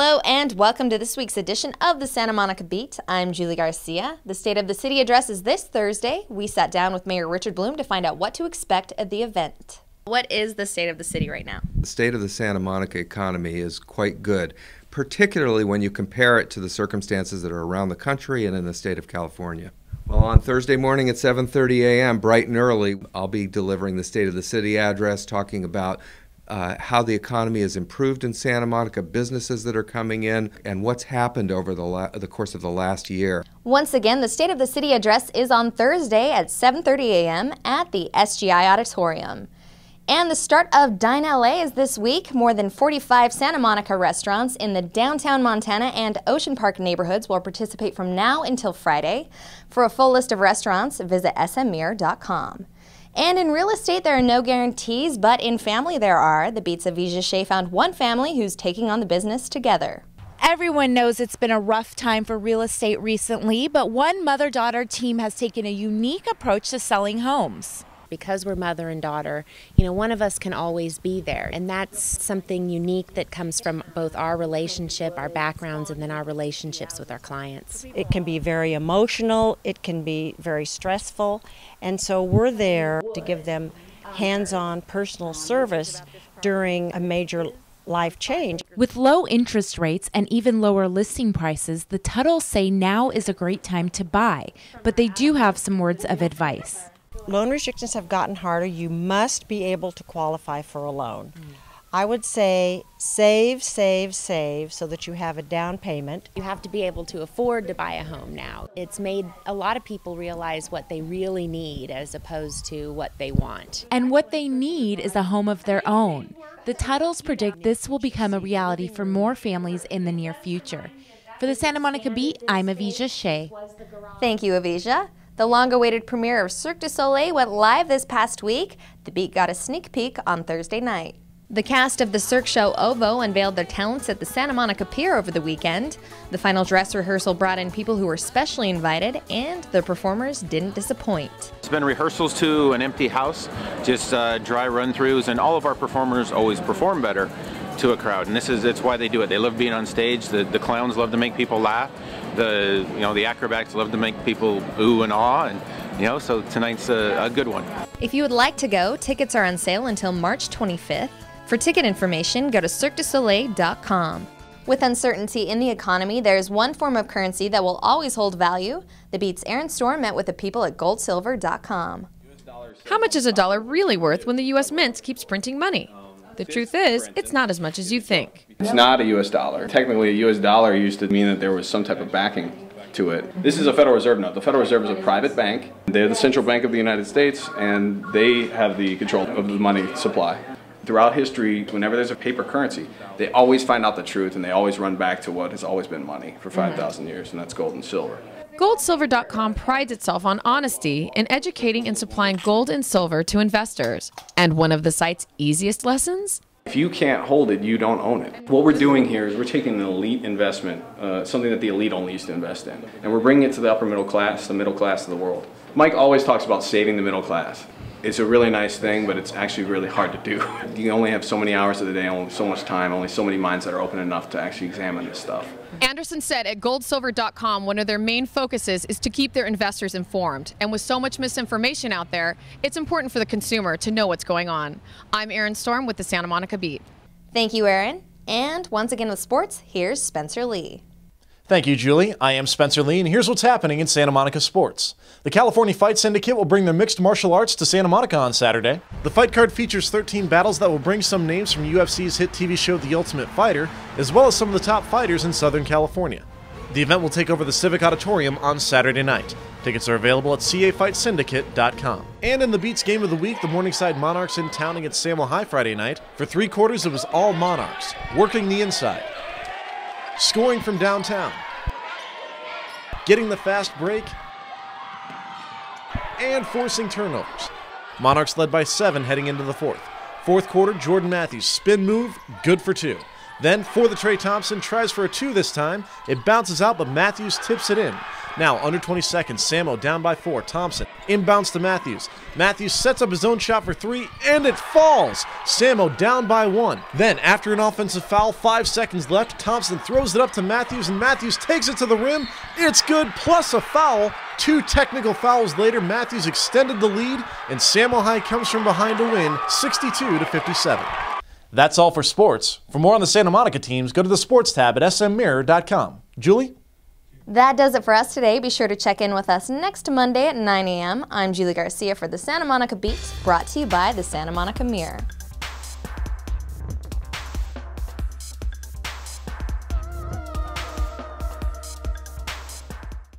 Hello and welcome to this week's edition of the Santa Monica Beat. I'm Julie Garcia. The State of the City address is this Thursday. We sat down with Mayor Richard Bloom to find out what to expect at the event. What is the state of the city right now? The state of the Santa Monica economy is quite good, particularly when you compare it to the circumstances that are around the country and in the state of California. Well, on Thursday morning at 7:30 a.m., bright and early, I'll be delivering the State of the City address, talking about how the economy has improved in Santa Monica, businesses that are coming in, and what's happened over the course of the last year. Once again, the State of the City address is on Thursday at 7:30 a.m. at the SGI Auditorium. And the start of Dine LA is this week. More than 45 Santa Monica restaurants in the downtown Montana and Ocean Park neighborhoods will participate from now until Friday. For a full list of restaurants, visit smmir.com. And in real estate, there are no guarantees, but in family there are. The Beat's Avija Shea found one family who's taking on the business together. Everyone knows it's been a rough time for real estate recently, but one mother-daughter team has taken a unique approach to selling homes. Because we're mother and daughter, one of us can always be there. And that's something unique that comes from both our relationship, our backgrounds, and then our relationships with our clients. It can be very emotional, it can be very stressful, and so we're there to give them hands-on personal service during a major life change. With low interest rates and even lower listing prices, the Tuttles say now is a great time to buy, but they do have some words of advice. Loan restrictions have gotten harder. You must be able to qualify for a loan. I would say save so that you have a down payment. You have to be able to afford to buy a home now. It's made a lot of people realize what they really need as opposed to what they want. And what they need is a home of their own. The Tuttles predict this will become a reality for more families in the near future. For the Santa Monica Beat, I'm Avija Shea. Thank you, Avija. The long-awaited premiere of Cirque du Soleil went live this past week. The Beat got a sneak peek on Thursday night. The cast of the Cirque show OVO unveiled their talents at the Santa Monica Pier over the weekend. The final dress rehearsal brought in people who were specially invited, and the performers didn't disappoint. It's been rehearsals to an empty house, just dry run-throughs, and all of our performers always perform better to a crowd, and it's why they do it. They love being on stage. The clowns love to make people laugh. The acrobats love to make people ooh and ah, and so tonight's a good one. If you would like to go, tickets are on sale until March 25th. For ticket information, go to cirquedusoleil.com. With uncertainty in the economy, there's one form of currency that will always hold value. The Beat's Aaron Storm met with the people at goldsilver.com. How much is a dollar really worth when the U.S. Mint keeps printing money? The truth is, it's not as much as you think. It's not a U.S. dollar. Technically, a U.S. dollar used to mean that there was some type of backing to it. This is a Federal Reserve note. The Federal Reserve is a private bank. They're the central bank of the United States, and they have the control of the money supply. Throughout history, whenever there's a paper currency, they always find out the truth, and they always run back to what has always been money for 5,000 years, and that's gold and silver. Goldsilver.com prides itself on honesty in educating and supplying gold and silver to investors. And one of the site's easiest lessons? If you can't hold it, you don't own it. What we're doing here is we're taking an elite investment, something that the elite only used to invest in, and we're bringing it to the upper middle class, the middle class of the world. Mike always talks about saving the middle class. It's a really nice thing, but it's actually really hard to do. You only have so many hours of the day, only so much time, only so many minds that are open enough to actually examine this stuff. Anderson said at goldsilver.com one of their main focuses is to keep their investors informed. And with so much misinformation out there, it's important for the consumer to know what's going on. I'm Aaron Storm with the Santa Monica Beat. Thank you, Aaron. And once again with sports, here's Spencer Lee. Thank you, Julie. I am Spencer Lee, and here's what's happening in Santa Monica sports. The California Fight Syndicate will bring their mixed martial arts to Santa Monica on Saturday. The fight card features 13 battles that will bring some names from UFC's hit TV show The Ultimate Fighter, as well as some of the top fighters in Southern California. The event will take over the Civic Auditorium on Saturday night. Tickets are available at cafightsyndicate.com. And in the Beats game of the week, the Morningside Monarchs in town against Samuel High Friday night. For 3 quarters, it was all Monarchs, working the inside, scoring from downtown, getting the fast break, and forcing turnovers. Monarchs led by 7 heading into the 4th. Fourth quarter, Jordan Matthews, spin move, good for 2. Then, for the Trey Thompson, tries for a 2 this time. It bounces out, but Matthews tips it in. Now, under 20 seconds, Samo down by 4. Thompson inbounds to Matthews. Matthews sets up his own shot for 3, and it falls. Samo down by 1. Then, after an offensive foul, 5 seconds left, Thompson throws it up to Matthews, and Matthews takes it to the rim. It's good, plus a foul. 2 technical fouls later, Matthews extended the lead, and Samo High comes from behind to win 62-57. That's all for sports. For more on the Santa Monica teams, go to the sports tab at smmirror.com. Julie? That does it for us today. Be sure to check in with us next Monday at 9 a.m. I'm Julie Garcia for the Santa Monica Beat, brought to you by the Santa Monica Mirror.